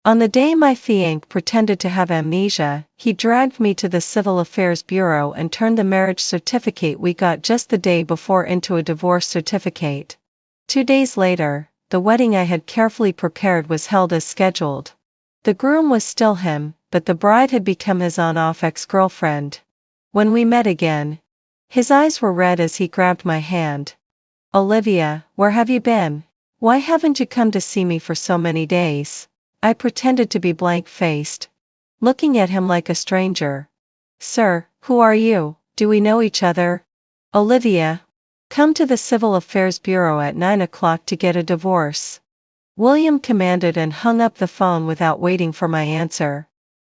On the day my fiancé pretended to have amnesia, he dragged me to the Civil Affairs Bureau and turned the marriage certificate we got just the day before into a divorce certificate. 2 days later, the wedding I had carefully prepared was held as scheduled. The groom was still him, but the bride had become his on-off ex-girlfriend. When we met again, his eyes were red as he grabbed my hand. "Olivia, where have you been? Why haven't you come to see me for so many days?" I pretended to be blank-faced, looking at him like a stranger. "Sir, who are you? Do we know each other?" "Olivia. Come to the Civil Affairs Bureau at 9 o'clock to get a divorce." William commanded and hung up the phone without waiting for my answer.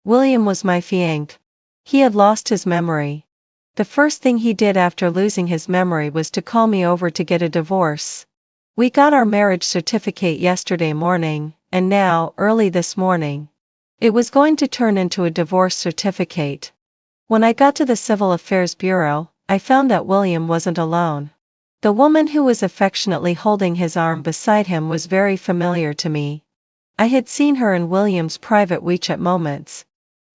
William was my fiancé. He had lost his memory. The first thing he did after losing his memory was to call me over to get a divorce. We got our marriage certificate yesterday morning, and now, early this morning, it was going to turn into a divorce certificate. When I got to the Civil Affairs Bureau, I found that William wasn't alone. The woman who was affectionately holding his arm beside him was very familiar to me. I had seen her in William's private WeChat moments.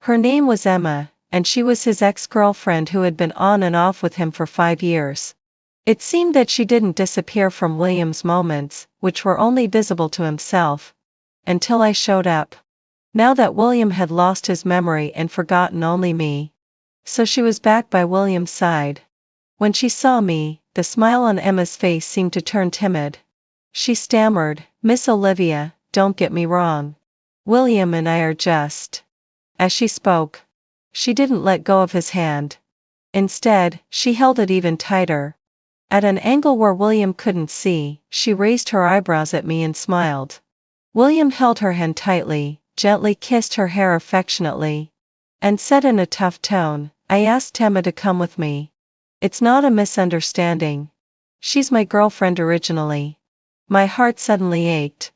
Her name was Emma, and she was his ex-girlfriend who had been on and off with him for 5 years. It seemed that she didn't disappear from William's moments, which were only visible to himself, until I showed up. Now that William had lost his memory and forgotten only me. So she was back by William's side. When she saw me, the smile on Emma's face seemed to turn timid. She stammered, "Miss Olivia, don't get me wrong. William and I are just..." As she spoke, she didn't let go of his hand. Instead, she held it even tighter. At an angle where William couldn't see, she raised her eyebrows at me and smiled. William held her hand tightly, gently kissed her hair affectionately, and said in a tough tone, "I asked Emma to come with me. It's not a misunderstanding. She's my girlfriend originally." My heart suddenly ached.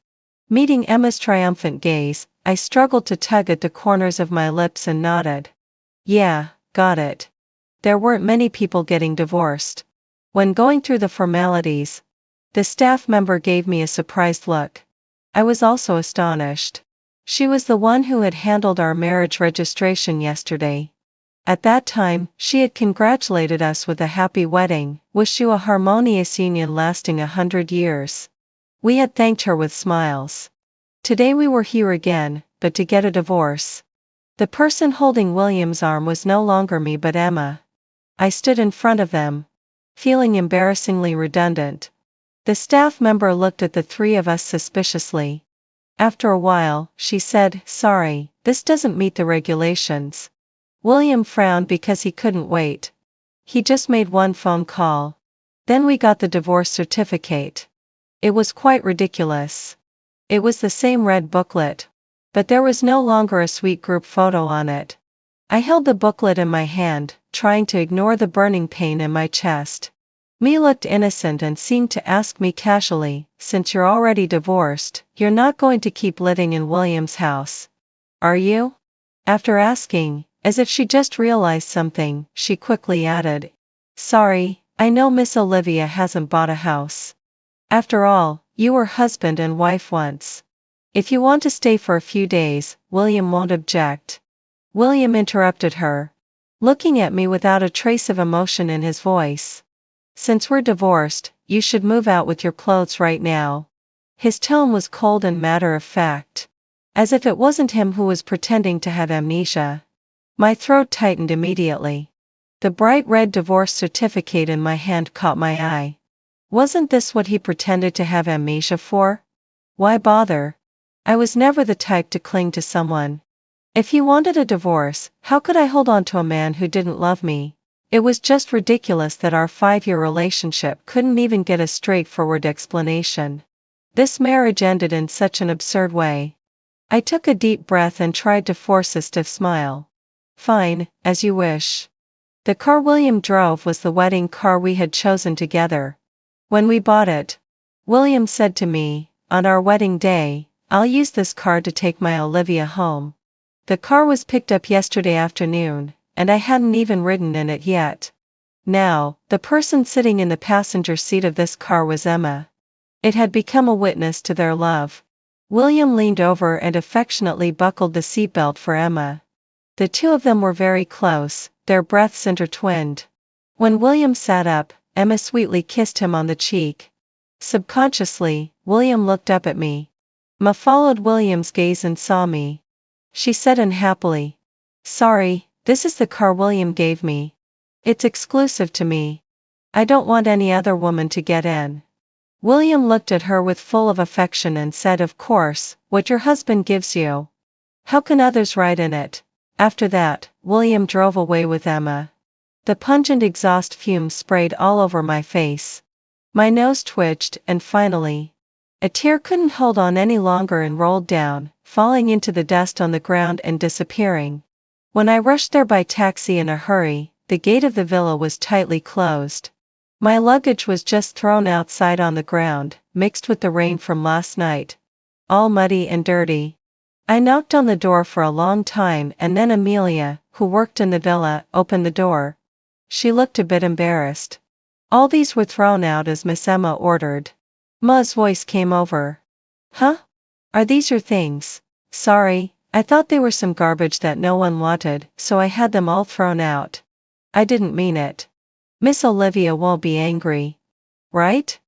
Meeting Emma's triumphant gaze, I struggled to tug at the corners of my lips and nodded. "Yeah, got it." There weren't many people getting divorced. When going through the formalities, the staff member gave me a surprised look. I was also astonished. She was the one who had handled our marriage registration yesterday. At that time, she had congratulated us with a happy wedding, wished you a harmonious union lasting 100 years. We had thanked her with smiles. Today we were here again, but to get a divorce. The person holding William's arm was no longer me but Emma. I stood in front of them, feeling embarrassingly redundant. The staff member looked at the three of us suspiciously. After a while, she said, "Sorry, this doesn't meet the regulations." William frowned because he couldn't wait. He just made one phone call. Then we got the divorce certificate. It was quite ridiculous. It was the same red booklet, but there was no longer a sweet group photo on it. I held the booklet in my hand, trying to ignore the burning pain in my chest. Me looked innocent and seemed to ask me casually, "Since you're already divorced, you're not going to keep living in William's house, are you?" After asking, as if she just realized something, she quickly added, "Sorry, I know Miss Olivia hasn't bought a house. After all, you were husband and wife once. If you want to stay for a few days, William won't object." William interrupted her, looking at me without a trace of emotion in his voice. "Since we're divorced, you should move out with your clothes right now." His tone was cold and matter-of-fact, as if it wasn't him who was pretending to have amnesia. My throat tightened immediately. The bright red divorce certificate in my hand caught my eye. Wasn't this what he pretended to have amnesia for? Why bother? I was never the type to cling to someone. If he wanted a divorce, how could I hold on to a man who didn't love me? It was just ridiculous that our 5-year relationship couldn't even get a straightforward explanation. This marriage ended in such an absurd way. I took a deep breath and tried to force a stiff smile. "Fine, as you wish." The car William drove was the wedding car we had chosen together. When we bought it, William said to me, "On our wedding day, I'll use this car to take my Olivia home." The car was picked up yesterday afternoon, and I hadn't even ridden in it yet. Now, the person sitting in the passenger seat of this car was Emma. It had become a witness to their love. William leaned over and affectionately buckled the seatbelt for Emma. The two of them were very close, their breaths intertwined. When William sat up, Emma sweetly kissed him on the cheek. Subconsciously, William looked up at me. Emma followed William's gaze and saw me. She said unhappily, "Sorry, this is the car William gave me. It's exclusive to me. I don't want any other woman to get in." William looked at her with full of affection and said, "Of course, what your husband gives you. How can others ride in it?" After that, William drove away with Emma. The pungent exhaust fumes sprayed all over my face. My nose twitched, and finally, a tear couldn't hold on any longer and rolled down, falling into the dust on the ground and disappearing. When I rushed there by taxi in a hurry, the gate of the villa was tightly closed. My luggage was just thrown outside on the ground, mixed with the rain from last night. All muddy and dirty. I knocked on the door for a long time and then Amelia, who worked in the villa, opened the door. She looked a bit embarrassed. "All these were thrown out as Miss Emma ordered." Ma's voice came over. "Huh? Are these your things?" "Sorry, I thought they were some garbage that no one wanted, so I had them all thrown out. I didn't mean it. Miss Olivia won't be angry. Right?"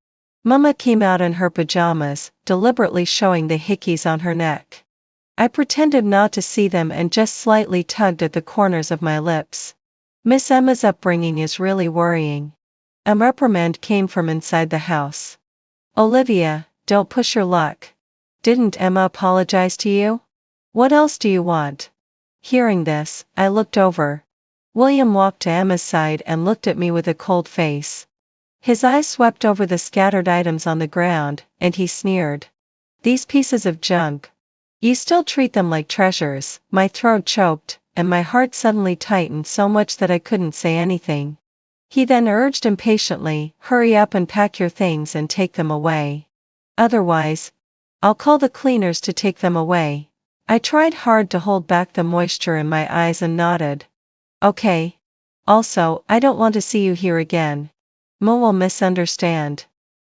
Mama came out in her pajamas, deliberately showing the hickeys on her neck. I pretended not to see them and just slightly tugged at the corners of my lips. "Miss Emma's upbringing is really worrying." A reprimand came from inside the house. "Olivia, don't push your luck. Didn't Emma apologize to you? What else do you want?" Hearing this, I looked over. William walked to Emma's side and looked at me with a cold face. His eyes swept over the scattered items on the ground, and he sneered. "These pieces of junk. You still treat them like treasures." My throat choked, and my heart suddenly tightened so much that I couldn't say anything. He then urged impatiently, "Hurry up and pack your things and take them away. Otherwise, I'll call the cleaners to take them away." I tried hard to hold back the moisture in my eyes and nodded. "Okay. Also, I don't want to see you here again. Mo will misunderstand.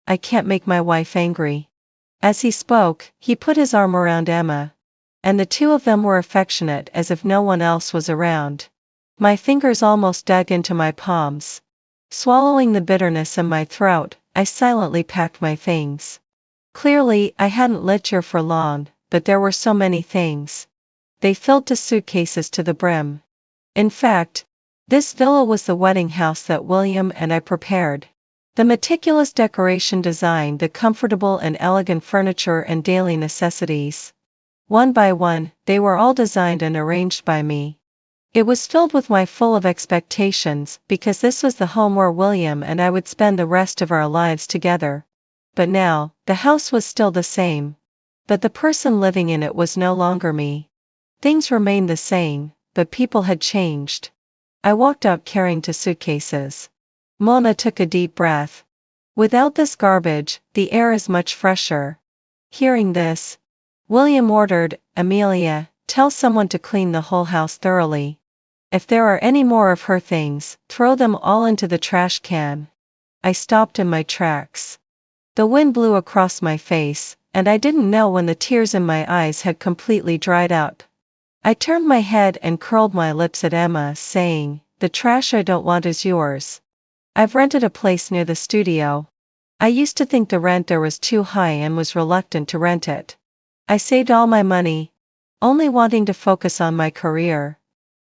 I can't make my wife angry." As he spoke, he put his arm around Emma. And the two of them were affectionate as if no one else was around. My fingers almost dug into my palms. Swallowing the bitterness in my throat, I silently packed my things. Clearly, I hadn't lived here for long, but there were so many things. They filled the suitcases to the brim. In fact, this villa was the wedding house that William and I prepared. The meticulous decoration design, the comfortable and elegant furniture and daily necessities. One by one, they were all designed and arranged by me. It was filled with my full of expectations, because this was the home where William and I would spend the rest of our lives together. But now, the house was still the same. But the person living in it was no longer me. Things remained the same, but people had changed. I walked out carrying two suitcases. Mona took a deep breath. "Without this garbage, the air is much fresher." Hearing this, William ordered, "Amelia, tell someone to clean the whole house thoroughly. If there are any more of her things, throw them all into the trash can." I stopped in my tracks. The wind blew across my face, and I didn't know when the tears in my eyes had completely dried up. I turned my head and curled my lips at Emma, saying, "The trash I don't want is yours. I've rented a place near the studio. I used to think the rent there was too high and was reluctant to rent it. I saved all my money, only wanting to focus on my career.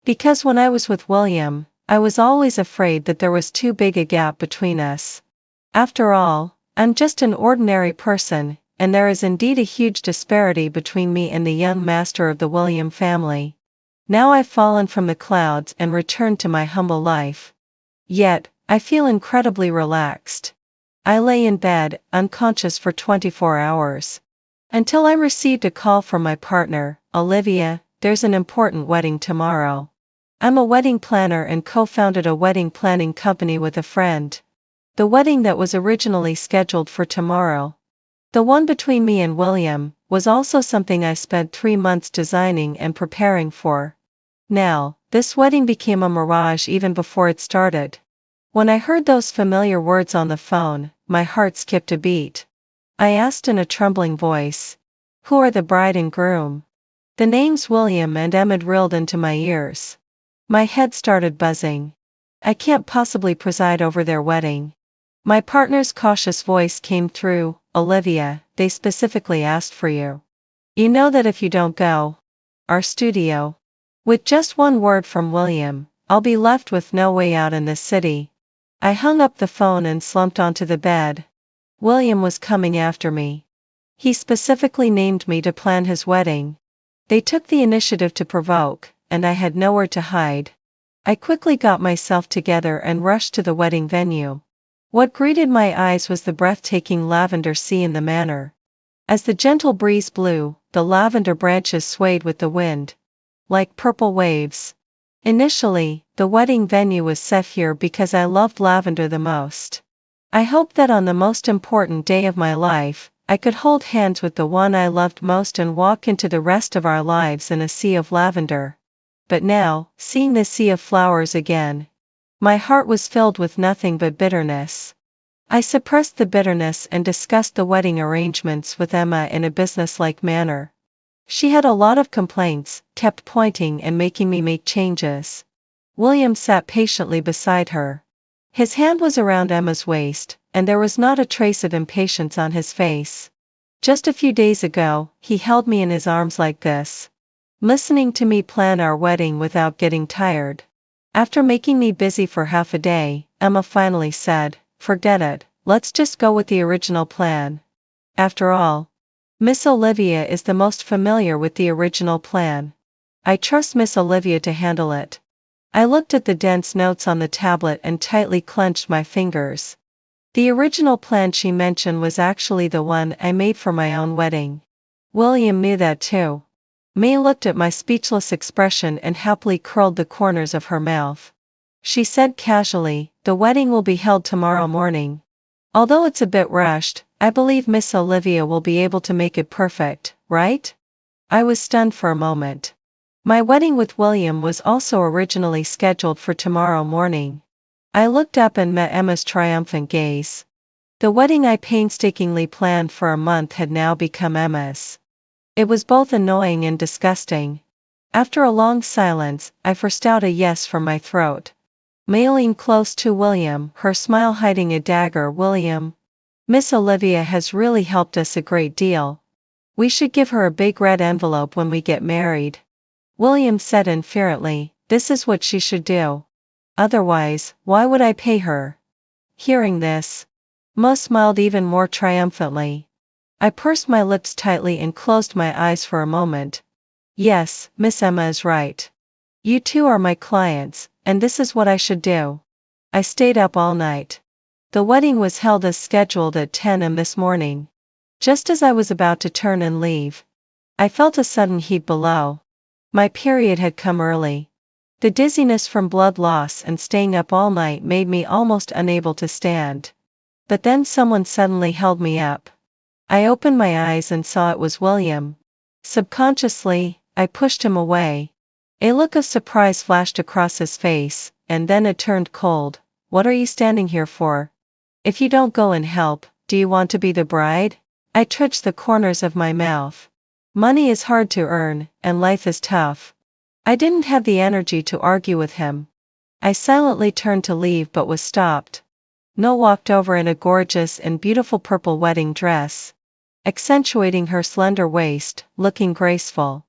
Because when I was with William, I was always afraid that there was too big a gap between us. After all, I'm just an ordinary person, and there is indeed a huge disparity between me and the young master of the William family. Now I've fallen from the clouds and returned to my humble life. Yet, I feel incredibly relaxed. I lay in bed, unconscious for 24 hours. Until I received a call from my partner, Olivia, there's an important wedding tomorrow. I'm a wedding planner and co-founded a wedding planning company with a friend. The wedding that was originally scheduled for tomorrow, the one between me and William, was also something I spent 3 months designing and preparing for. Now, this wedding became a mirage even before it started. When I heard those familiar words on the phone, my heart skipped a beat. I asked in a trembling voice, Who are the bride and groom? The names William and Emma drilled into my ears. My head started buzzing. I can't possibly preside over their wedding. My partner's cautious voice came through. Olivia, they specifically asked for you. You know that if you don't go, our studio. With just one word from William, I'll be left with no way out in this city. I hung up the phone and slumped onto the bed. William was coming after me. He specifically named me to plan his wedding. They took the initiative to provoke, and I had nowhere to hide. I quickly got myself together and rushed to the wedding venue. What greeted my eyes was the breathtaking lavender sea in the manor. As the gentle breeze blew, the lavender branches swayed with the wind, like purple waves. Initially, the wedding venue was set here because I loved lavender the most. I hoped that on the most important day of my life, I could hold hands with the one I loved most and walk into the rest of our lives in a sea of lavender. But now, seeing the sea of flowers again, my heart was filled with nothing but bitterness. I suppressed the bitterness and discussed the wedding arrangements with Emma in a businesslike manner. She had a lot of complaints, kept pointing and making me make changes. William sat patiently beside her. His hand was around Emma's waist, and there was not a trace of impatience on his face. Just a few days ago, he held me in his arms like this, listening to me plan our wedding without getting tired. After making me busy for half a day, Emma finally said, "Forget it, let's just go with the original plan. After all, Miss Olivia is the most familiar with the original plan. I trust Miss Olivia to handle it." I looked at the dense notes on the tablet and tightly clenched my fingers. The original plan she mentioned was actually the one I made for my own wedding. William knew that too. May looked at my speechless expression and happily curled the corners of her mouth. She said casually, "The wedding will be held tomorrow morning. Although it's a bit rushed, I believe Miss Olivia will be able to make it perfect, right?" I was stunned for a moment. My wedding with William was also originally scheduled for tomorrow morning. I looked up and met Emma's triumphant gaze. The wedding I painstakingly planned for a month had now become Emma's. It was both annoying and disgusting. After a long silence, I forced out a yes from my throat. May leaned close to William, her smile hiding a dagger. "William, Miss Olivia has really helped us a great deal. We should give her a big red envelope when we get married." William said inferently, "This is what she should do. Otherwise, why would I pay her?" Hearing this, Mo smiled even more triumphantly. I pursed my lips tightly and closed my eyes for a moment. Yes, Miss Emma is right. You two are my clients, and this is what I should do. I stayed up all night. The wedding was held as scheduled at 10 a.m. this morning. Just as I was about to turn and leave, I felt a sudden heat below. My period had come early. The dizziness from blood loss and staying up all night made me almost unable to stand. But then someone suddenly held me up. I opened my eyes and saw it was William. Subconsciously, I pushed him away. A look of surprise flashed across his face, and then it turned cold. "What are you standing here for? If you don't go and help, do you want to be the bride?" I twitched the corners of my mouth. Money is hard to earn, and life is tough. I didn't have the energy to argue with him. I silently turned to leave but was stopped. No walked over in a gorgeous and beautiful purple wedding dress, accentuating her slender waist, looking graceful.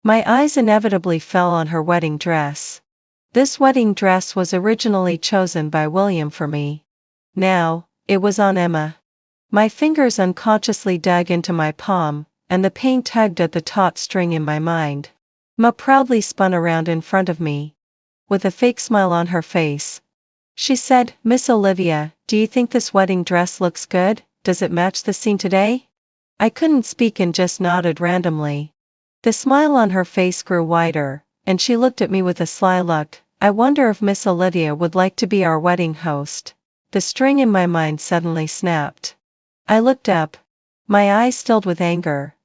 My eyes inevitably fell on her wedding dress. This wedding dress was originally chosen by William for me. Now, it was on Emma. My fingers unconsciously dug into my palm, and the pain tugged at the taut string in my mind. Ma proudly spun around in front of me, with a fake smile on her face. She said, "Miss Olivia, do you think this wedding dress looks good? Does it match the scene today?" I couldn't speak and just nodded randomly. The smile on her face grew wider, and she looked at me with a sly look. "I wonder if Miss Olivia would like to be our wedding host." The string in my mind suddenly snapped. I looked up, my eyes filled with anger.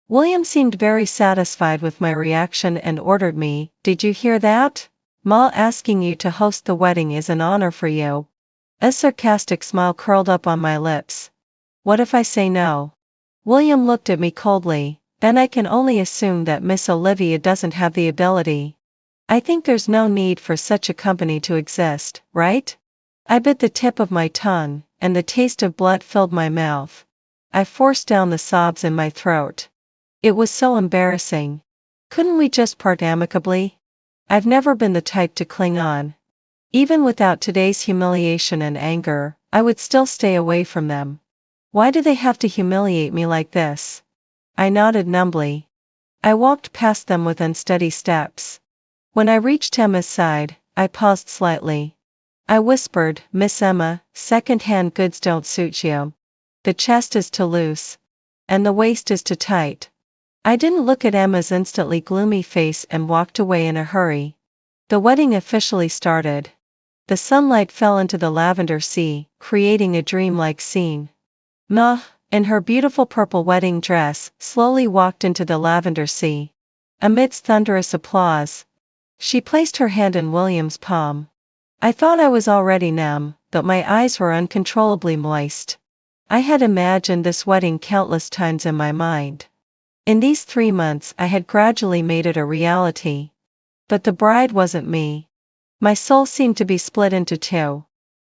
William seemed very satisfied with my reaction and ordered me, "Did you hear that? Ma asking you to host the wedding is an honor for you." A sarcastic smile curled up on my lips. "What if I say no?" William looked at me coldly. Then I can only assume that Miss Olivia doesn't have the ability. I think there's no need for such a company to exist, right? I bit the tip of my tongue, and the taste of blood filled my mouth. I forced down the sobs in my throat. It was so embarrassing. Couldn't we just part amicably? I've never been the type to cling on. Even without today's humiliation and anger, I would still stay away from them. Why do they have to humiliate me like this? I nodded numbly. I walked past them with unsteady steps. When I reached Emma's side, I paused slightly. I whispered, "Miss Emma, second-hand goods don't suit you. The chest is too loose. And the waist is too tight." I didn't look at Emma's instantly gloomy face and walked away in a hurry. The wedding officially started. The sunlight fell into the lavender sea, creating a dreamlike scene. Ma, in her beautiful purple wedding dress, slowly walked into the lavender sea. Amidst thunderous applause, she placed her hand in William's palm. I thought I was already numb, but my eyes were uncontrollably moist. I had imagined this wedding countless times in my mind. In these 3 months I had gradually made it a reality. But the bride wasn't me. My soul seemed to be split into two.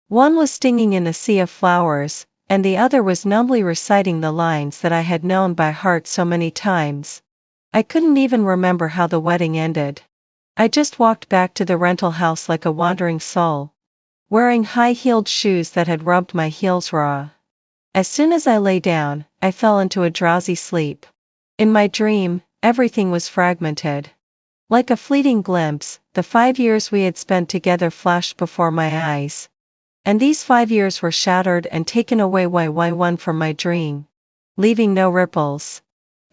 One was stinging in a sea of flowers, and the other was numbly reciting the lines that I had known by heart so many times. I couldn't even remember how the wedding ended. I just walked back to the rental house like a wandering soul, wearing high-heeled shoes that had rubbed my heels raw. As soon as I lay down, I fell into a drowsy sleep. In my dream, everything was fragmented. Like a fleeting glimpse, the 5 years we had spent together flashed before my eyes. And these 5 years were shattered and taken away one from my dream, leaving no ripples.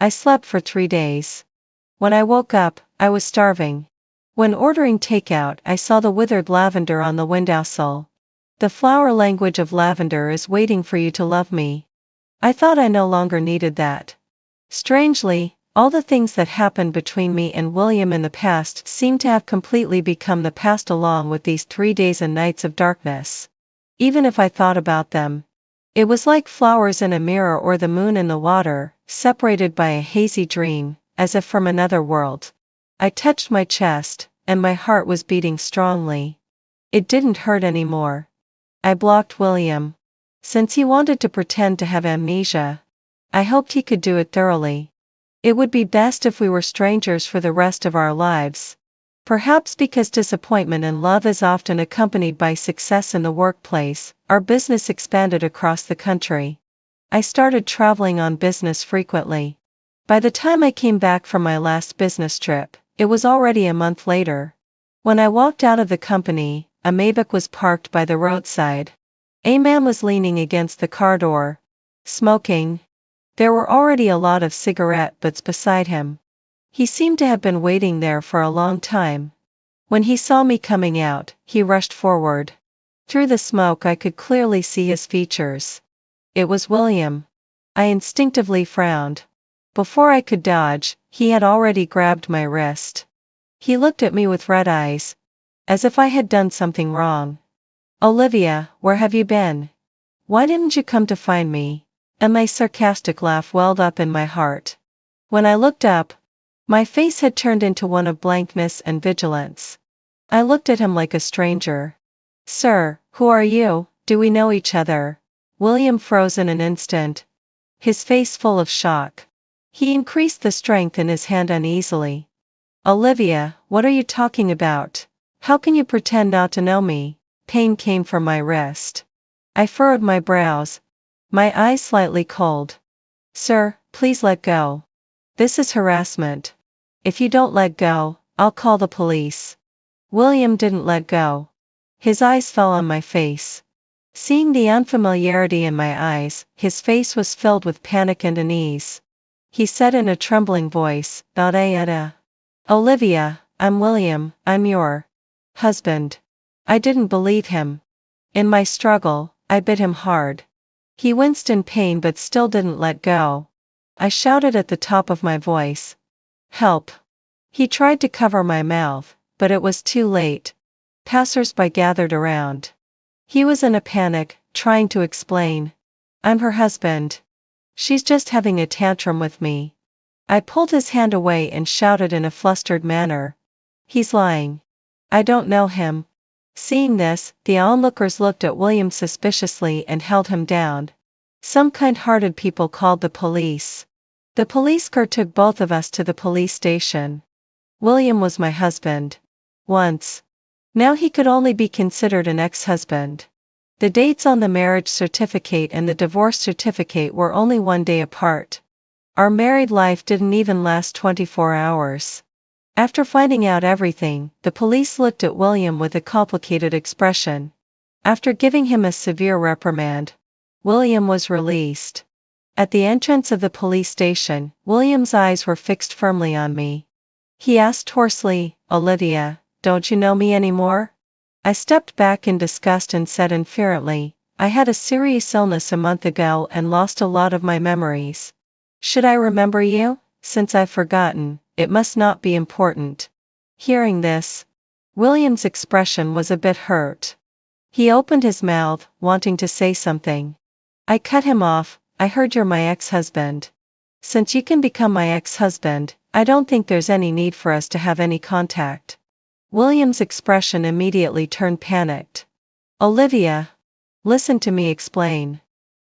I slept for 3 days. When I woke up, I was starving. When ordering takeout, I saw the withered lavender on the windowsill. The flower language of lavender is waiting for you to love me. I thought I no longer needed that. Strangely, all the things that happened between me and William in the past seemed to have completely become the past along with these 3 days and nights of darkness. Even if I thought about them, it was like flowers in a mirror or the moon in the water, separated by a hazy dream, as if from another world. I touched my chest, and my heart was beating strongly. It didn't hurt anymore. I blocked William. Since he wanted to pretend to have amnesia, I hoped he could do it thoroughly. It would be best if we were strangers for the rest of our lives. Perhaps because disappointment in love is often accompanied by success in the workplace, our business expanded across the country. I started traveling on business frequently. By the time I came back from my last business trip, it was already a month later. When I walked out of the company, a Maybach was parked by the roadside. A man was leaning against the car door, smoking. There were already a lot of cigarette butts beside him. He seemed to have been waiting there for a long time. When he saw me coming out, he rushed forward. Through the smoke I could clearly see his features. It was William. I instinctively frowned. Before I could dodge, he had already grabbed my wrist. He looked at me with red eyes, as if I had done something wrong. "Olivia, where have you been? Why didn't you come to find me?" And my sarcastic laugh welled up in my heart. When I looked up, my face had turned into one of blankness and vigilance. I looked at him like a stranger. "Sir, who are you? Do we know each other?" William froze in an instant, his face full of shock. He increased the strength in his hand uneasily. "Olivia, what are you talking about? How can you pretend not to know me?" Pain came from my wrist. I furrowed my brows, my eyes slightly cold. "Sir, please let go. This is harassment. If you don't let go, I'll call the police." William didn't let go. His eyes fell on my face. Seeing the unfamiliarity in my eyes, his face was filled with panic and unease. He said in a trembling voice, "Olivia, I'm William, I'm your husband." I didn't believe him. In my struggle, I bit him hard. He winced in pain but still didn't let go. I shouted at the top of my voice, "Help!" He tried to cover my mouth, but it was too late. Passers-by gathered around. He was in a panic, trying to explain. "I'm her husband. She's just having a tantrum with me." I pulled his hand away and shouted in a flustered manner. He's lying. I don't know him. Seeing this, the onlookers looked at William suspiciously and held him down. Some kind-hearted people called the police. The police car took both of us to the police station. William was my husband. Once. Now he could only be considered an ex-husband. The dates on the marriage certificate and the divorce certificate were only 1 day apart. Our married life didn't even last 24 hours. After finding out everything, the police looked at William with a complicated expression. After giving him a severe reprimand, William was released. At the entrance of the police station, William's eyes were fixed firmly on me. He asked hoarsely, "Olivia, don't you know me anymore?" I stepped back in disgust and said inferently, "I had a serious illness a month ago and lost a lot of my memories. Should I remember you? Since I've forgotten, it must not be important." Hearing this, William's expression was a bit hurt. He opened his mouth, wanting to say something. I cut him off. "I heard you're my ex-husband. Since you can become my ex-husband, I don't think there's any need for us to have any contact." William's expression immediately turned panicked. "Olivia, listen to me explain."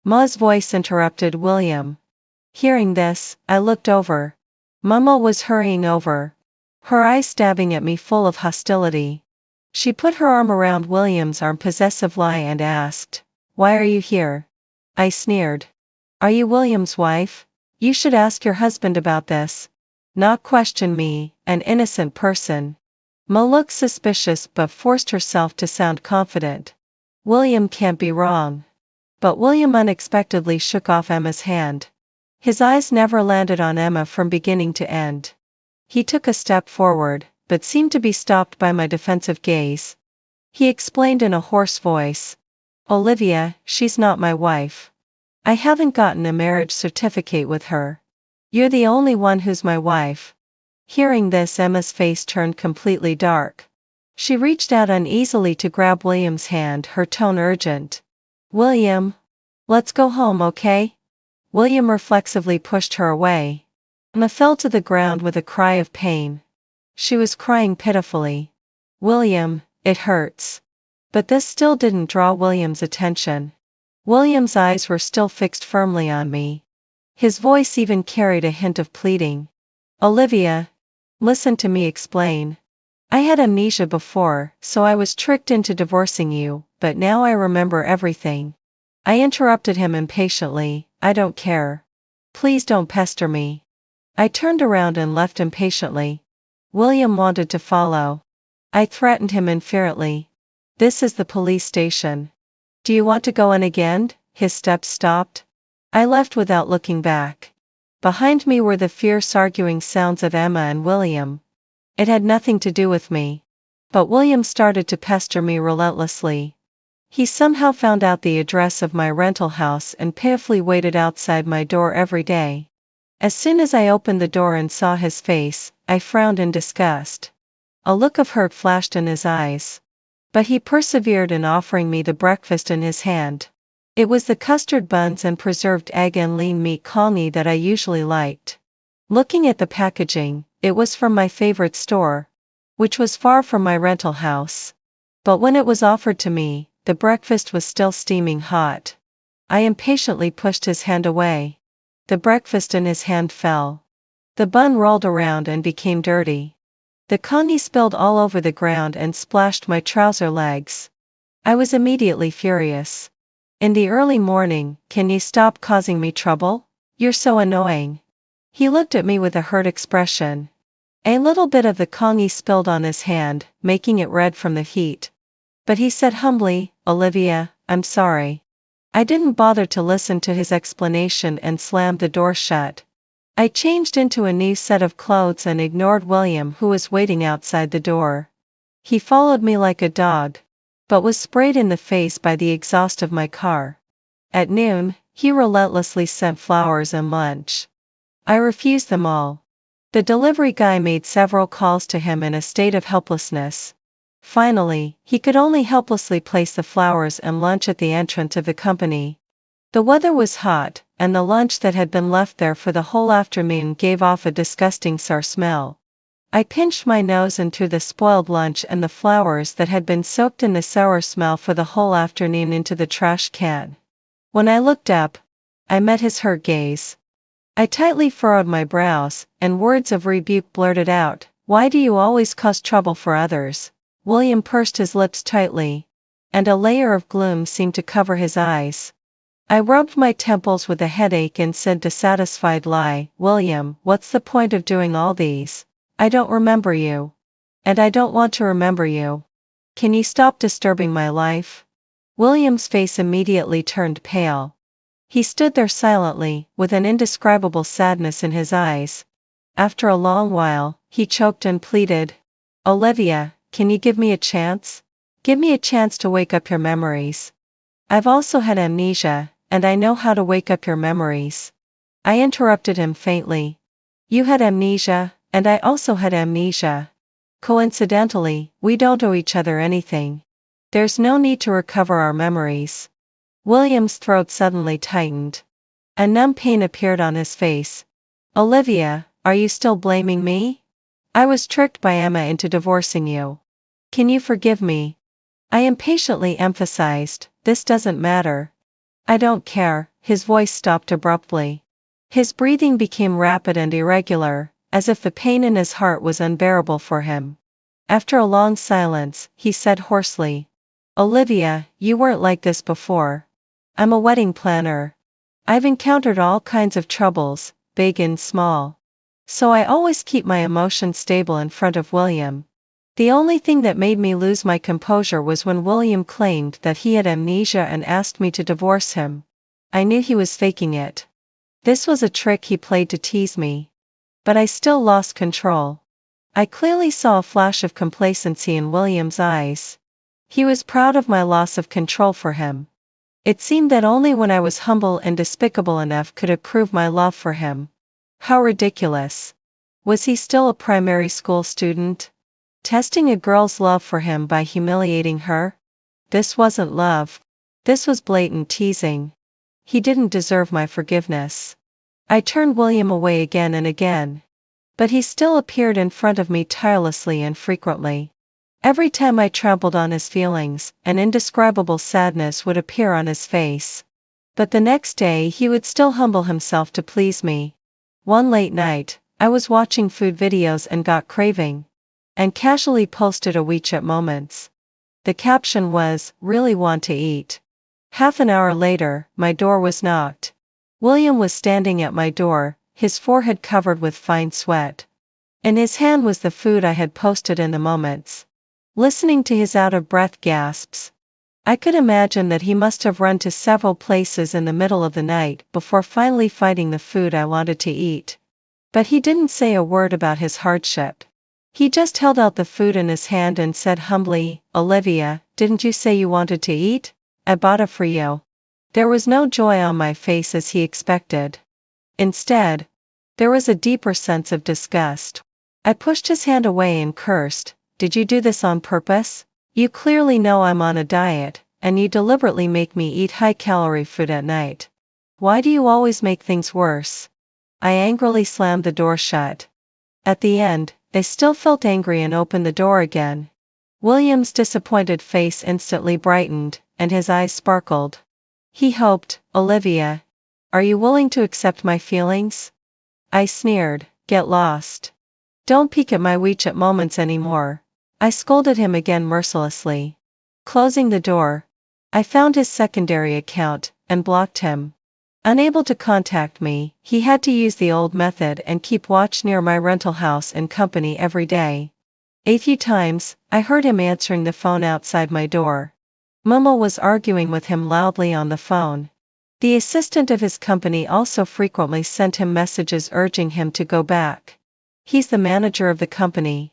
Ma's voice interrupted William. Hearing this, I looked over. Mama was hurrying over, her eyes stabbing at me full of hostility. She put her arm around William's arm possessively and asked, "Why are you here?" I sneered. "Are you William's wife? You should ask your husband about this, not question me, an innocent person." Ma looked suspicious but forced herself to sound confident. "William can't be wrong." But William unexpectedly shook off Emma's hand. His eyes never landed on Emma from beginning to end. He took a step forward, but seemed to be stopped by my defensive gaze. He explained in a hoarse voice, "Olivia, she's not my wife. I haven't gotten a marriage certificate with her. You're the only one who's my wife." Hearing this, Emma's face turned completely dark. She reached out uneasily to grab William's hand, her tone urgent. "William, let's go home, okay?" William reflexively pushed her away. Emma fell to the ground with a cry of pain. She was crying pitifully. "William, it hurts." But this still didn't draw William's attention. William's eyes were still fixed firmly on me. His voice even carried a hint of pleading. "Olivia, listen to me explain. I had amnesia before, so I was tricked into divorcing you, but now I remember everything." I interrupted him impatiently, "I don't care. Please don't pester me." I turned around and left impatiently. William wanted to follow. I threatened him inferently. "This is the police station. Do you want to go in again?" His steps stopped. I left without looking back. Behind me were the fierce arguing sounds of Emma and William. It had nothing to do with me. But William started to pester me relentlessly. He somehow found out the address of my rental house and pitifully waited outside my door every day. As soon as I opened the door and saw his face, I frowned in disgust. A look of hurt flashed in his eyes. But he persevered in offering me the breakfast in his hand. It was the custard buns and preserved egg and lean meat congee that I usually liked. Looking at the packaging, it was from my favorite store, which was far from my rental house. But when it was offered to me, the breakfast was still steaming hot. I impatiently pushed his hand away. The breakfast in his hand fell. The bun rolled around and became dirty. The congee spilled all over the ground and splashed my trouser legs. I was immediately furious. "In the early morning, can you stop causing me trouble? You're so annoying." He looked at me with a hurt expression. A little bit of the congee spilled on his hand, making it red from the heat. But he said humbly, "Olivia, I'm sorry." I didn't bother to listen to his explanation and slammed the door shut. I changed into a new set of clothes and ignored William, who was waiting outside the door. He followed me like a dog, but was sprayed in the face by the exhaust of my car. At noon, he relentlessly sent flowers and lunch. I refused them all. The delivery guy made several calls to him in a state of helplessness. Finally, he could only helplessly place the flowers and lunch at the entrance of the company. The weather was hot, and the lunch that had been left there for the whole afternoon gave off a disgusting sour smell. I pinched my nose and threw the spoiled lunch and the flowers that had been soaked in the sour smell for the whole afternoon into the trash can. When I looked up, I met his hurt gaze. I tightly furrowed my brows, and words of rebuke blurted out, "Why do you always cause trouble for others?" William pursed his lips tightly, and a layer of gloom seemed to cover his eyes. I rubbed my temples with a headache and said dissatisfied lie, "William, what's the point of doing all these? I don't remember you. And I don't want to remember you. Can you stop disturbing my life?" William's face immediately turned pale. He stood there silently, with an indescribable sadness in his eyes. After a long while, he choked and pleaded, "Olivia, can you give me a chance? Give me a chance to wake up your memories. I've also had amnesia, and I know how to wake up your memories." I interrupted him faintly. "You had amnesia, and I also had amnesia. Coincidentally, we don't owe each other anything. There's no need to recover our memories." William's throat suddenly tightened. A numb pain appeared on his face. "Olivia, are you still blaming me? I was tricked by Emma into divorcing you. Can you forgive me?" I impatiently emphasized, "This doesn't matter." "I don't care." His voice stopped abruptly. His breathing became rapid and irregular, as if the pain in his heart was unbearable for him. After a long silence, he said hoarsely, "Olivia, you weren't like this before. I'm a wedding planner. I've encountered all kinds of troubles, big and small. So I always keep my emotions stable in front of William. The only thing that made me lose my composure was when William claimed that he had amnesia and asked me to divorce him. I knew he was faking it. This was a trick he played to tease me. But I still lost control." I clearly saw a flash of complacency in William's eyes. He was proud of my loss of control for him. It seemed that only when I was humble and despicable enough could it prove my love for him. How ridiculous. Was he still a primary school student? Testing a girl's love for him by humiliating her? This wasn't love. This was blatant teasing. He didn't deserve my forgiveness. I turned William away again and again. But he still appeared in front of me tirelessly and frequently. Every time I trampled on his feelings, an indescribable sadness would appear on his face. But the next day he would still humble himself to please me. One late night, I was watching food videos and got craving, and casually posted a WeChat moments. The caption was, "Really want to eat." Half an hour later, my door was knocked. William was standing at my door, his forehead covered with fine sweat. In his hand was the food I had posted in the moments. Listening to his out-of-breath gasps, I could imagine that he must have run to several places in the middle of the night before finally finding the food I wanted to eat. But he didn't say a word about his hardship. He just held out the food in his hand and said humbly, "Olivia, didn't you say you wanted to eat? I bought it for you." There was no joy on my face as he expected. Instead, there was a deeper sense of disgust. I pushed his hand away and cursed, "Did you do this on purpose? You clearly know I'm on a diet, and you deliberately make me eat high-calorie food at night. Why do you always make things worse?" I angrily slammed the door shut. At the end, they still felt angry and opened the door again. William's disappointed face instantly brightened, and his eyes sparkled. He hoped, "Olivia, are you willing to accept my feelings?" I sneered, "Get lost. Don't peek at my WeChat moments anymore." I scolded him again mercilessly. Closing the door, I found his secondary account, and blocked him. Unable to contact me, he had to use the old method and keep watch near my rental house and company every day. A few times, I heard him answering the phone outside my door. Momo was arguing with him loudly on the phone. The assistant of his company also frequently sent him messages urging him to go back. He's the manager of the company.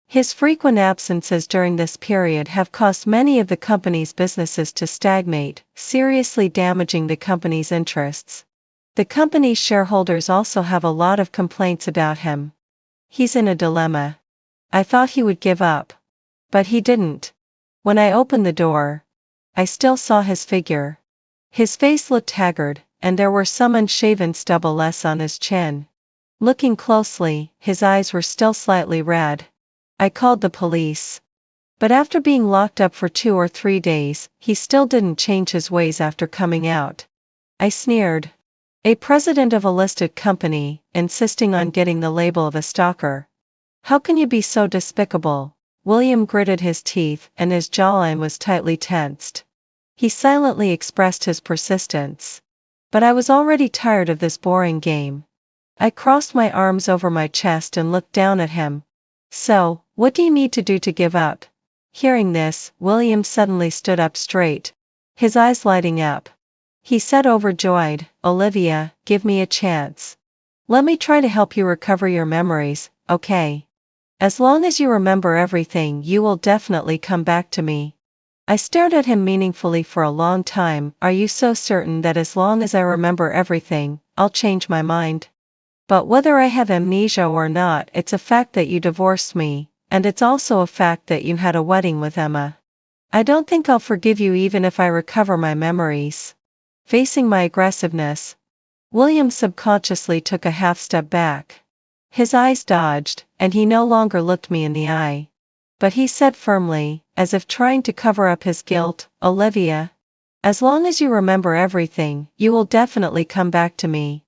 His frequent absences during this period have caused many of the company's businesses to stagnate, seriously damaging the company's interests. The company's shareholders also have a lot of complaints about him. He's in a dilemma. I thought he would give up. But he didn't. When I opened the door, I still saw his figure. His face looked haggard, and there were some unshaven stubble less on his chin. Looking closely, his eyes were still slightly red. I called the police. But after being locked up for 2 or 3 days, he still didn't change his ways after coming out. I sneered. A president of a listed company, insisting on getting the label of a stalker. How can you be so despicable? William gritted his teeth, and his jawline was tightly tensed. He silently expressed his persistence. But I was already tired of this boring game. I crossed my arms over my chest and looked down at him. So, what do you need to do to give up? Hearing this, William suddenly stood up straight, his eyes lighting up. He said overjoyed, "Olivia, give me a chance. Let me try to help you recover your memories, okay? As long as you remember everything, you will definitely come back to me." I stared at him meaningfully for a long time. "Are you so certain that as long as I remember everything, I'll change my mind? But whether I have amnesia or not, it's a fact that you divorced me, and it's also a fact that you had a wedding with Emma. I don't think I'll forgive you even if I recover my memories." Facing my aggressiveness, William subconsciously took a half step back. His eyes dodged, and he no longer looked me in the eye. But he said firmly, as if trying to cover up his guilt, "Olivia, as long as you remember everything, you will definitely come back to me."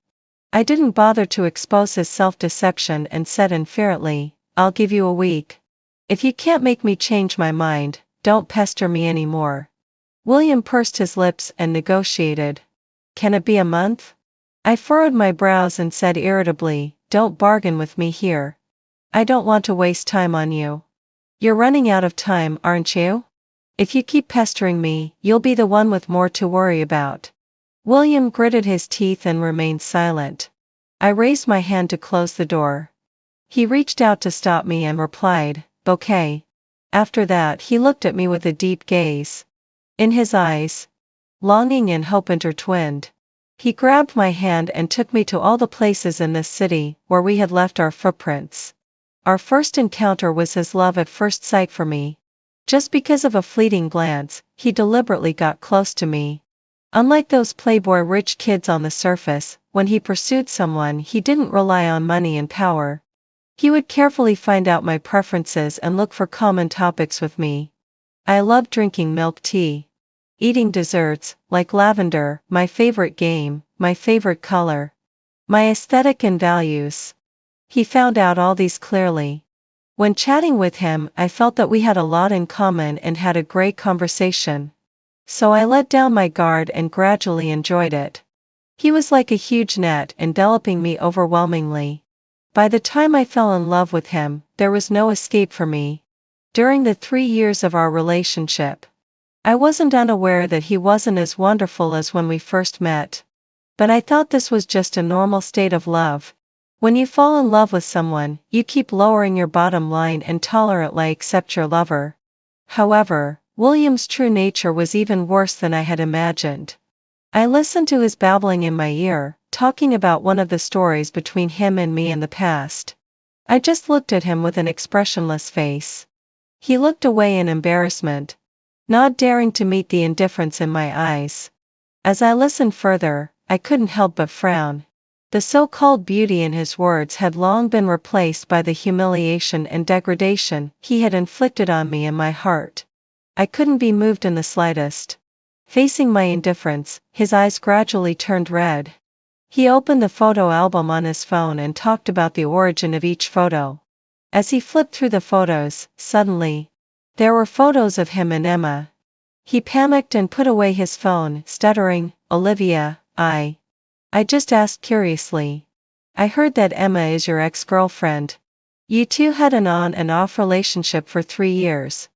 I didn't bother to expose his self-deception and said inferently, "I'll give you a week. If you can't make me change my mind, don't pester me anymore." William pursed his lips and negotiated. "Can it be a month?" I furrowed my brows and said irritably, "Don't bargain with me here. I don't want to waste time on you. You're running out of time, aren't you? If you keep pestering me, you'll be the one with more to worry about." William gritted his teeth and remained silent. I raised my hand to close the door. He reached out to stop me and replied, "Okay." After that he looked at me with a deep gaze. In his eyes, longing and hope intertwined. He grabbed my hand and took me to all the places in this city where we had left our footprints. Our first encounter was his love at first sight for me. Just because of a fleeting glance, he deliberately got close to me. Unlike those playboy rich kids on the surface, when he pursued someone he didn't rely on money and power. He would carefully find out my preferences and look for common topics with me. I loved drinking milk tea. Eating desserts, like lavender, my favorite game, my favorite color. My aesthetic and values. He found out all these clearly. When chatting with him, I felt that we had a lot in common and had a great conversation. So I let down my guard and gradually enjoyed it. He was like a huge net enveloping me overwhelmingly. By the time I fell in love with him, there was no escape for me. During the 3 years of our relationship, I wasn't unaware that he wasn't as wonderful as when we first met. But I thought this was just a normal state of love. When you fall in love with someone, you keep lowering your bottom line and tolerantly accept your lover. However, William's true nature was even worse than I had imagined. I listened to his babbling in my ear, talking about one of the stories between him and me in the past. I just looked at him with an expressionless face. He looked away in embarrassment, not daring to meet the indifference in my eyes. As I listened further, I couldn't help but frown. The so-called beauty in his words had long been replaced by the humiliation and degradation he had inflicted on me and my heart. I couldn't be moved in the slightest. Facing my indifference, his eyes gradually turned red. He opened the photo album on his phone and talked about the origin of each photo. As he flipped through the photos, suddenly, there were photos of him and Emma. He panicked and put away his phone, stuttering, "Olivia, I just asked curiously. I heard that Emma is your ex-girlfriend. You two had an on and off relationship for 3 years.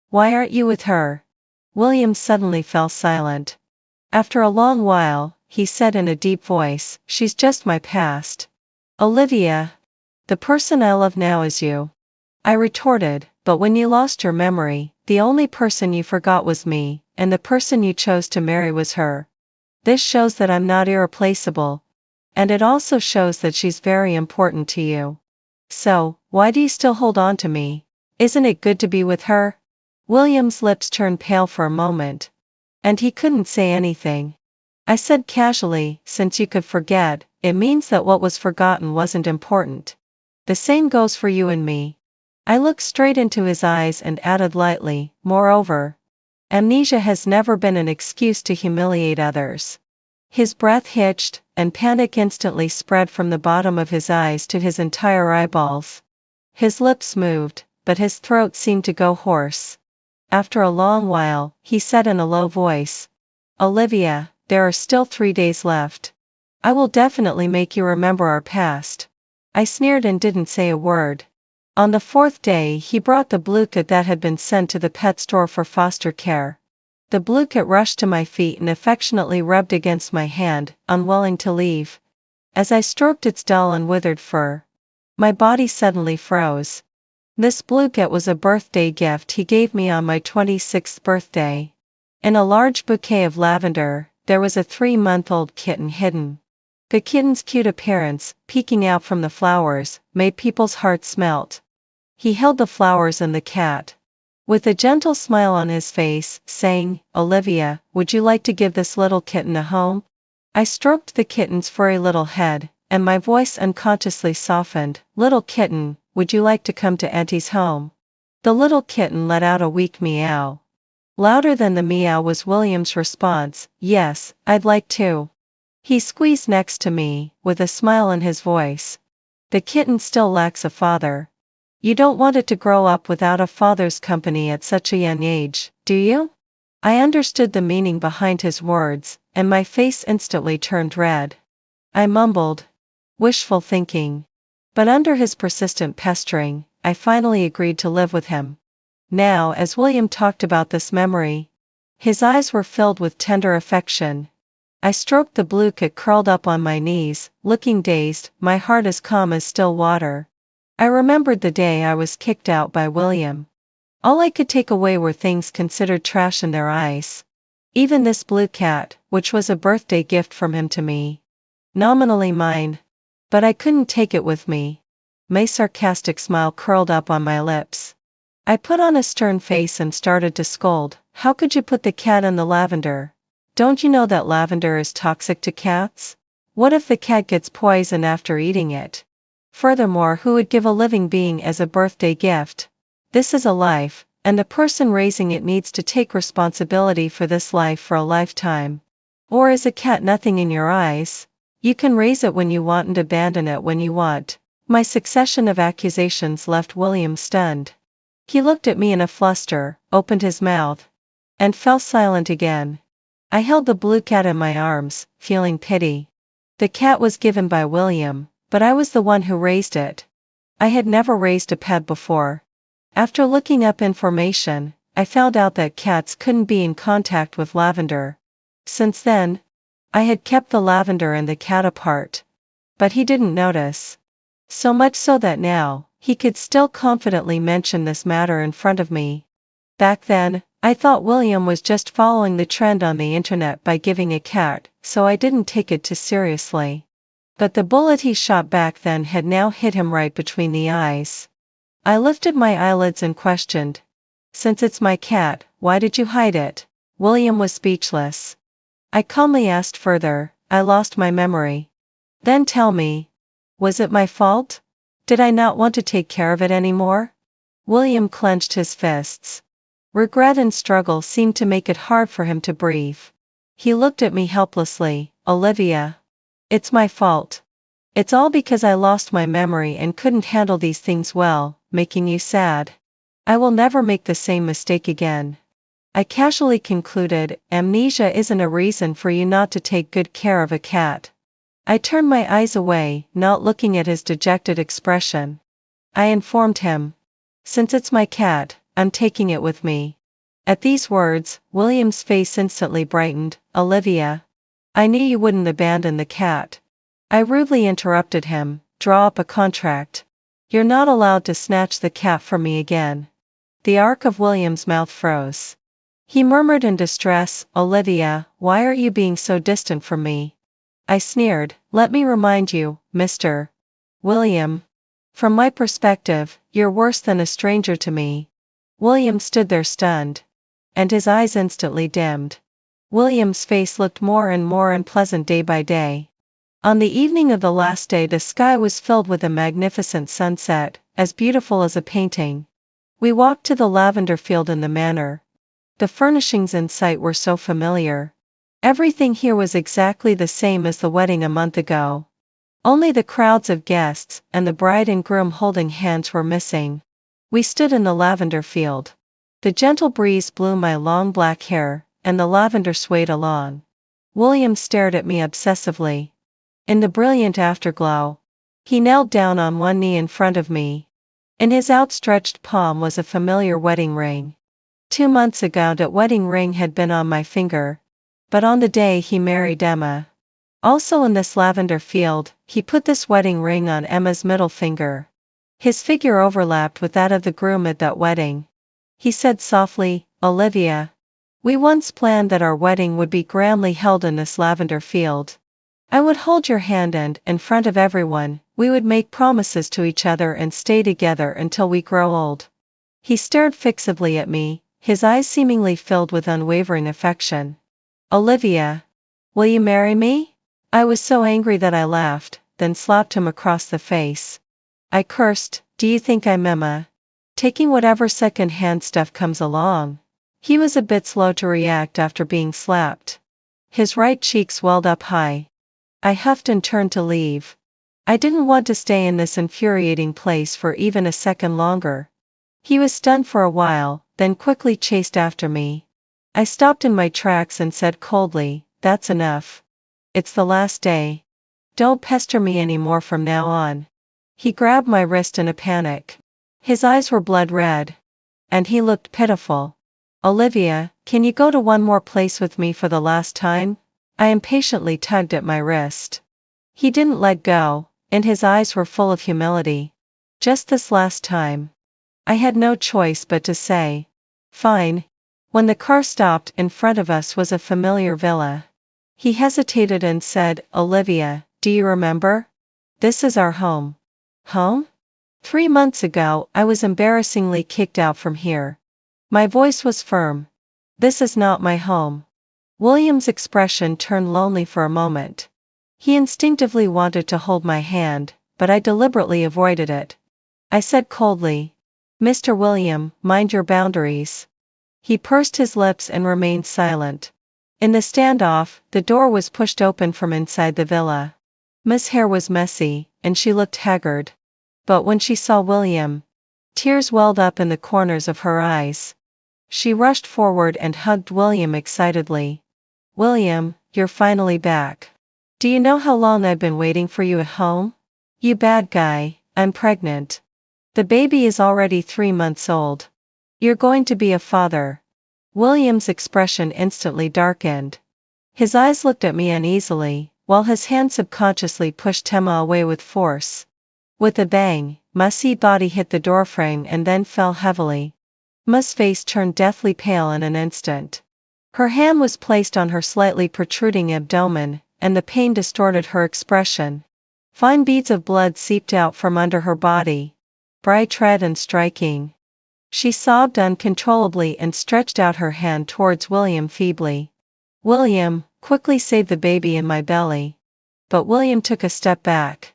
Why aren't you with her?" William suddenly fell silent. After a long while, he said in a deep voice, "She's just my past. Olivia, the person I love now is you." I retorted, "But when you lost your memory, the only person you forgot was me, and the person you chose to marry was her. This shows that I'm not irreplaceable. And it also shows that she's very important to you. So, why do you still hold on to me? Isn't it good to be with her?" William's lips turned pale for a moment. And he couldn't say anything. I said casually, since you could forget, it means that what was forgotten wasn't important. The same goes for you and me. I looked straight into his eyes and added lightly, moreover, amnesia has never been an excuse to humiliate others. His breath hitched, and panic instantly spread from the bottom of his eyes to his entire eyeballs. His lips moved, but his throat seemed to go hoarse. After a long while, he said in a low voice, Olivia, there are still 3 days left. I will definitely make you remember our past. I sneered and didn't say a word. On the 4th day he brought the blue cat that had been sent to the pet store for foster care. The blue cat rushed to my feet and affectionately rubbed against my hand, unwilling to leave. As I stroked its dull and withered fur, my body suddenly froze. This blue cat was a birthday gift he gave me on my 26th birthday. In a large bouquet of lavender, there was a 3-month-old kitten hidden. The kitten's cute appearance, peeking out from the flowers, made people's hearts melt. He held the flowers and the cat, with a gentle smile on his face, saying, Olivia, would you like to give this little kitten a home? I stroked the kitten's furry little head, and my voice unconsciously softened. Little kitten, would you like to come to Auntie's home? The little kitten let out a weak meow. Louder than the meow was William's response, yes, I'd like to. He squeezed next to me, with a smile in his voice. The kitten still lacks a father. You don't want it to grow up without a father's company at such a young age, do you? I understood the meaning behind his words, and my face instantly turned red. I mumbled, wishful thinking. But under his persistent pestering, I finally agreed to live with him. Now, as William talked about this memory, his eyes were filled with tender affection. I stroked the blue cat curled up on my knees, looking dazed, my heart as calm as still water. I remembered the day I was kicked out by William. All I could take away were things considered trash in their eyes. Even this blue cat, which was a birthday gift from him to me. Nominally mine. But I couldn't take it with me. My sarcastic smile curled up on my lips. I put on a stern face and started to scold. How could you put the cat in the lavender? Don't you know that lavender is toxic to cats? What if the cat gets poison after eating it? Furthermore, who would give a living being as a birthday gift? This is a life, and the person raising it needs to take responsibility for this life for a lifetime. Or is a cat nothing in your eyes? You can raise it when you want and abandon it when you want. My succession of accusations left William stunned. He looked at me in a fluster, opened his mouth, and fell silent again. I held the blue cat in my arms, feeling pity. The cat was given by William, but I was the one who raised it. I had never raised a pet before. After looking up information, I found out that cats couldn't be in contact with lavender. Since then, I had kept the lavender and the cat apart. But he didn't notice. So much so that now, he could still confidently mention this matter in front of me. Back then, I thought William was just following the trend on the internet by giving a cat, so I didn't take it too seriously. But the bullet he shot back then had now hit him right between the eyes. I lifted my eyelids and questioned. Since it's my cat, why did you hide it? William was speechless. I calmly asked further, I lost my memory. Then tell me, was it my fault? Did I not want to take care of it anymore? William clenched his fists. Regret and struggle seemed to make it hard for him to breathe. He looked at me helplessly. Olivia. It's my fault. It's all because I lost my memory and couldn't handle these things well, making you sad. I will never make the same mistake again. I casually concluded, amnesia isn't a reason for you not to take good care of a cat. I turned my eyes away, not looking at his dejected expression. I informed him. Since it's my cat, I'm taking it with me. At these words, William's face instantly brightened. Olivia. I knew you wouldn't abandon the cat. I rudely interrupted him. Draw up a contract. You're not allowed to snatch the cat from me again. The arc of William's mouth froze. He murmured in distress, Olivia, why are you being so distant from me? I sneered, let me remind you, Mr. William. From my perspective, you're worse than a stranger to me. William stood there stunned. And his eyes instantly dimmed. William's face looked more and more unpleasant day by day. On the evening of the last day the sky was filled with a magnificent sunset, as beautiful as a painting. We walked to the lavender field in the manor. The furnishings in sight were so familiar. Everything here was exactly the same as the wedding a month ago. Only the crowds of guests and the bride and groom holding hands were missing. We stood in the lavender field. The gentle breeze blew my long black hair, and the lavender swayed along. William stared at me obsessively. In the brilliant afterglow, he knelt down on one knee in front of me. In his outstretched palm was a familiar wedding ring. 2 months ago that wedding ring had been on my finger. But on the day he married Emma. Also in this lavender field, he put this wedding ring on Emma's middle finger. His figure overlapped with that of the groom at that wedding. He said softly, "Olivia, we once planned that our wedding would be grandly held in this lavender field. I would hold your hand and, in front of everyone, we would make promises to each other and stay together until we grow old." He stared fixedly at me, his eyes seemingly filled with unwavering affection. "Olivia, will you marry me?" I was so angry that I laughed, then slapped him across the face. I cursed, "Do you think I'm Emma? Taking whatever second-hand stuff comes along?" He was a bit slow to react after being slapped. His right cheek swelled up high. I huffed and turned to leave. I didn't want to stay in this infuriating place for even a second longer. He was stunned for a while, then quickly chased after me. I stopped in my tracks and said coldly, "That's enough. It's the last day. Don't pester me anymore from now on." He grabbed my wrist in a panic. His eyes were blood red. And he looked pitiful. "Olivia, can you go to one more place with me for the last time?" I impatiently tugged at my wrist. He didn't let go, and his eyes were full of humility. "Just this last time." I had no choice but to say, "Fine." When the car stopped in front of us was a familiar villa. He hesitated and said, "Olivia, do you remember? This is our home." Home? 3 months ago, I was embarrassingly kicked out from here. My voice was firm. "This is not my home." William's expression turned lonely for a moment. He instinctively wanted to hold my hand, but I deliberately avoided it. I said coldly, "Mr. William, mind your boundaries." He pursed his lips and remained silent. In the standoff, the door was pushed open from inside the villa. Miss' hair was messy, and she looked haggard. But when she saw William, tears welled up in the corners of her eyes. She rushed forward and hugged William excitedly. "William, you're finally back. Do you know how long I've been waiting for you at home? You bad guy, I'm pregnant. The baby is already 3 months old. You're going to be a father." William's expression instantly darkened. His eyes looked at me uneasily, while his hand subconsciously pushed Emma away with force. With a bang, Ma's body hit the doorframe and then fell heavily. Ma's face turned deathly pale in an instant. Her hand was placed on her slightly protruding abdomen, and the pain distorted her expression. Fine beads of blood seeped out from under her body. Bright red and striking. She sobbed uncontrollably and stretched out her hand towards William feebly. "William, quickly save the baby in my belly." But William took a step back.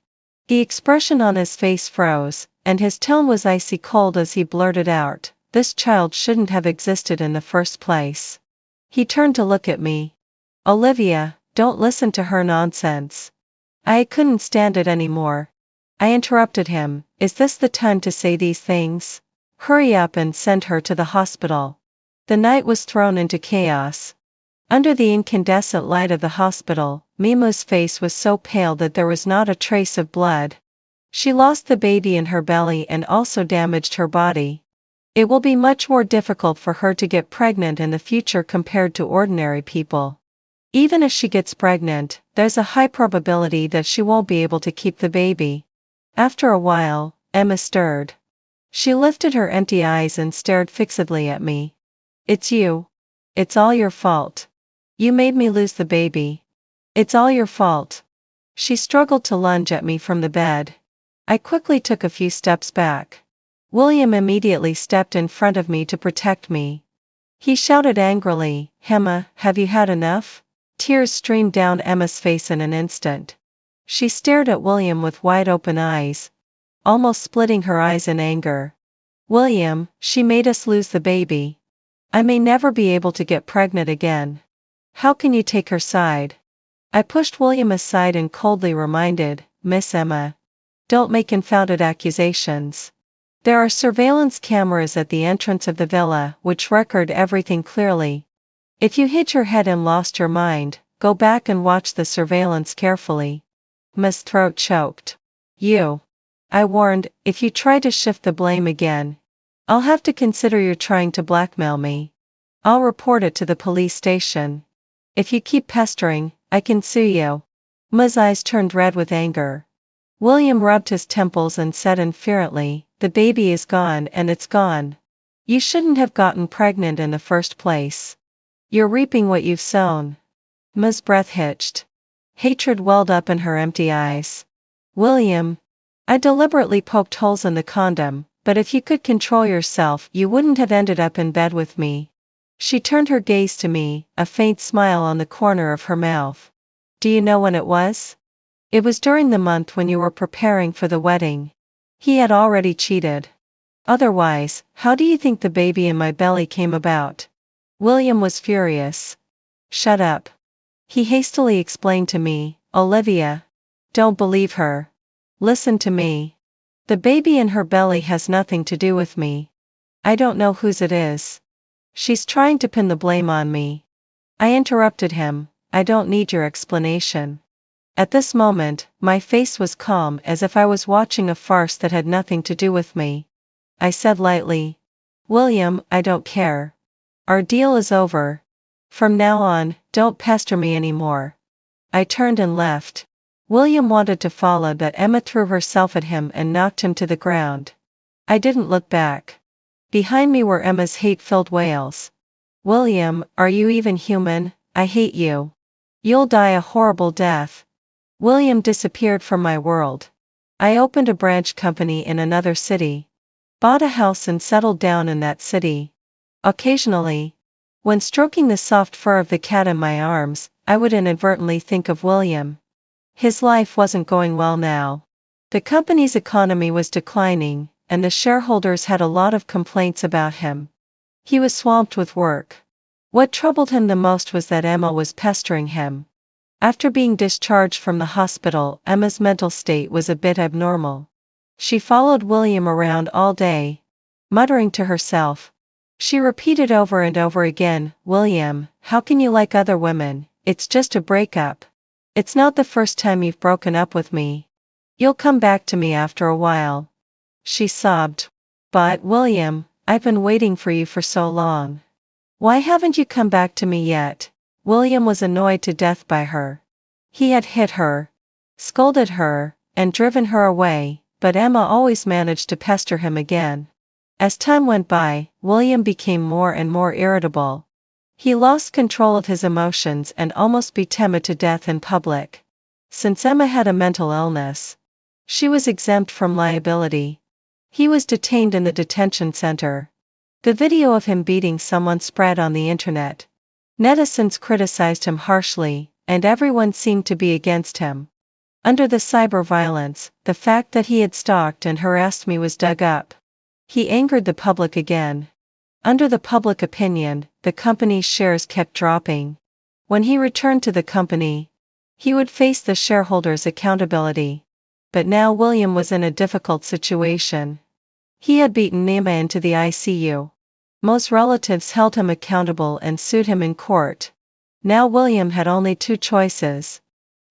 The expression on his face froze, and his tone was icy cold as he blurted out, "This child shouldn't have existed in the first place." He turned to look at me. "Olivia, don't listen to her nonsense." I couldn't stand it anymore. I interrupted him, "Is this the time to say these things? Hurry up and send her to the hospital." The night was thrown into chaos. Under the incandescent light of the hospital, Mimu's face was so pale that there was not a trace of blood. She lost the baby in her belly and also damaged her body. It will be much more difficult for her to get pregnant in the future compared to ordinary people. Even if she gets pregnant, there's a high probability that she won't be able to keep the baby. After a while, Emma stirred. She lifted her empty eyes and stared fixedly at me. "It's you. It's all your fault. You made me lose the baby. It's all your fault." She struggled to lunge at me from the bed. I quickly took a few steps back. William immediately stepped in front of me to protect me. He shouted angrily, "Emma, have you had enough?" Tears streamed down Emma's face in an instant. She stared at William with wide open eyes, almost splitting her eyes in anger. "William, she made us lose the baby. I may never be able to get pregnant again. How can you take her side?" I pushed William aside and coldly reminded, "Miss Emma, don't make unfounded accusations. There are surveillance cameras at the entrance of the villa which record everything clearly. If you hit your head and lost your mind, go back and watch the surveillance carefully." Emma's throat choked. "You," I warned, "if you try to shift the blame again, I'll have to consider you're trying to blackmail me. I'll report it to the police station. If you keep pestering, I can sue you." Emma's eyes turned red with anger. William rubbed his temples and said indiferently, "The baby is gone and it's gone. You shouldn't have gotten pregnant in the first place. You're reaping what you've sown." Emma's breath hitched. Hatred welled up in her empty eyes. "William, I deliberately poked holes in the condom, but if you could control yourself you wouldn't have ended up in bed with me." She turned her gaze to me, a faint smile on the corner of her mouth. "Do you know when it was?" "It was during the month when you were preparing for the wedding." He had already cheated. "Otherwise, how do you think the baby in my belly came about?" William was furious. "Shut up." He hastily explained to me, "Olivia, don't believe her. Listen to me. The baby in her belly has nothing to do with me. I don't know whose it is. She's trying to pin the blame on me." I interrupted him, "I don't need your explanation." At this moment, my face was calm as if I was watching a farce that had nothing to do with me. I said lightly, "William, I don't care. Our deal is over. From now on, don't pester me anymore." I turned and left. William wanted to follow, but Emma threw herself at him and knocked him to the ground. I didn't look back. Behind me were Emma's hate-filled wails. "William, are you even human? I hate you. You'll die a horrible death." William disappeared from my world. I opened a branch company in another city, bought a house and settled down in that city. Occasionally, when stroking the soft fur of the cat in my arms, I would inadvertently think of William. His life wasn't going well now. The company's economy was declining, and the shareholders had a lot of complaints about him. He was swamped with work. What troubled him the most was that Emma was pestering him. After being discharged from the hospital, Emma's mental state was a bit abnormal. She followed William around all day, muttering to herself. She repeated over and over again, "William, how can you like other women? It's just a breakup. It's not the first time you've broken up with me. You'll come back to me after a while." She sobbed. "But, William, I've been waiting for you for so long. Why haven't you come back to me yet?" William was annoyed to death by her. He had hit her, scolded her, and driven her away, but Emma always managed to pester him again. As time went by, William became more and more irritable. He lost control of his emotions and almost beat Emma to death in public. Since Emma had a mental illness, she was exempt from liability. He was detained in the detention center. The video of him beating someone spread on the internet. Netizens criticized him harshly, and everyone seemed to be against him. Under the cyber violence, the fact that he had stalked and harassed me was dug up. He angered the public again. Under the public opinion, the company's shares kept dropping. When he returned to the company, he would face the shareholders' accountability. But now William was in a difficult situation. He had beaten Emma into the ICU. Most relatives held him accountable and sued him in court. Now William had only two choices.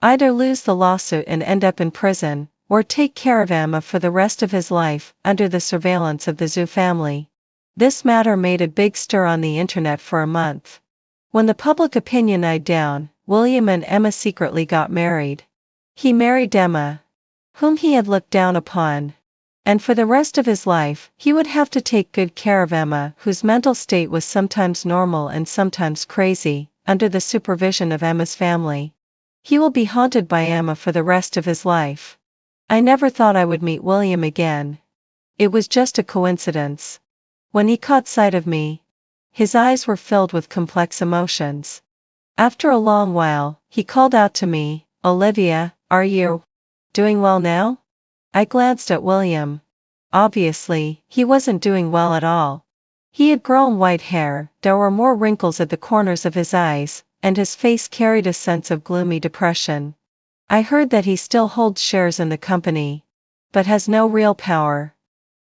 Either lose the lawsuit and end up in prison, or take care of Emma for the rest of his life, under the surveillance of the Zhu family. This matter made a big stir on the internet for a month. When the public opinion died down, William and Emma secretly got married. He married Emma, whom he had looked down upon. And for the rest of his life, he would have to take good care of Emma, whose mental state was sometimes normal and sometimes crazy, under the supervision of Emma's family. He will be haunted by Emma for the rest of his life. I never thought I would meet William again. It was just a coincidence. When he caught sight of me, his eyes were filled with complex emotions. After a long while, he called out to me, "Olivia, are you doing well now?" I glanced at William. Obviously, he wasn't doing well at all. He had grown white hair, there were more wrinkles at the corners of his eyes, and his face carried a sense of gloomy depression. I heard that he still holds shares in the company, but has no real power.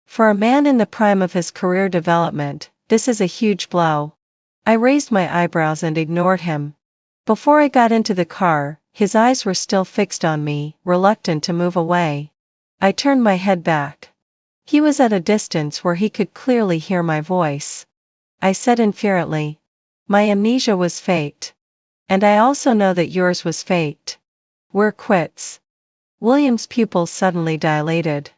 For a man in the prime of his career development, this is a huge blow. I raised my eyebrows and ignored him. Before I got into the car, his eyes were still fixed on me, reluctant to move away. I turned my head back. He was at a distance where he could clearly hear my voice. I said infuriately, "My amnesia was faked. And I also know that yours was faked. We're quits." William's pupils suddenly dilated.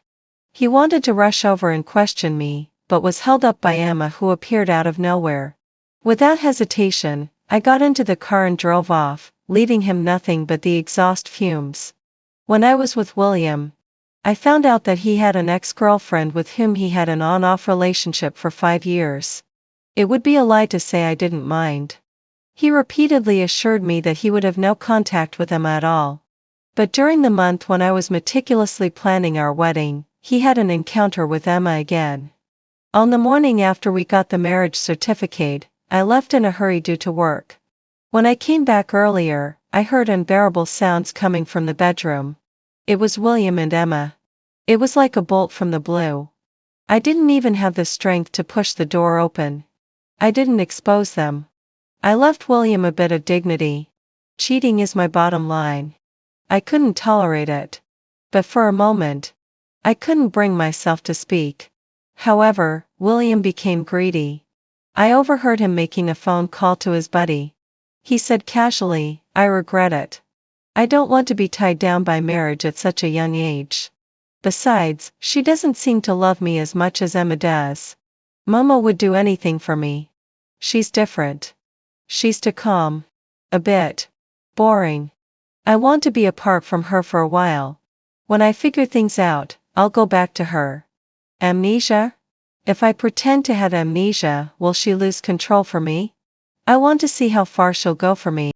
He wanted to rush over and question me, but was held up by Emma, who appeared out of nowhere. Without hesitation, I got into the car and drove off, leaving him nothing but the exhaust fumes. When I was with William, I found out that he had an ex-girlfriend with whom he had an on-off relationship for 5 years. It would be a lie to say I didn't mind. He repeatedly assured me that he would have no contact with Emma at all. But during the month when I was meticulously planning our wedding, he had an encounter with Emma again. On the morning after we got the marriage certificate, I left in a hurry due to work. When I came back earlier, I heard unbearable sounds coming from the bedroom. It was William and Emma. It was like a bolt from the blue. I didn't even have the strength to push the door open. I didn't expose them. I left William a bit of dignity. Cheating is my bottom line. I couldn't tolerate it. But for a moment, I couldn't bring myself to speak. However, William became greedy. I overheard him making a phone call to his buddy. He said casually, "I regret it. I don't want to be tied down by marriage at such a young age. Besides, she doesn't seem to love me as much as Emma does. Mama would do anything for me. She's different. She's too calm. A bit boring. I want to be apart from her for a while. When I figure things out, I'll go back to her." Amnesia? If I pretend to have amnesia, will she lose control for me? I want to see how far she'll go for me.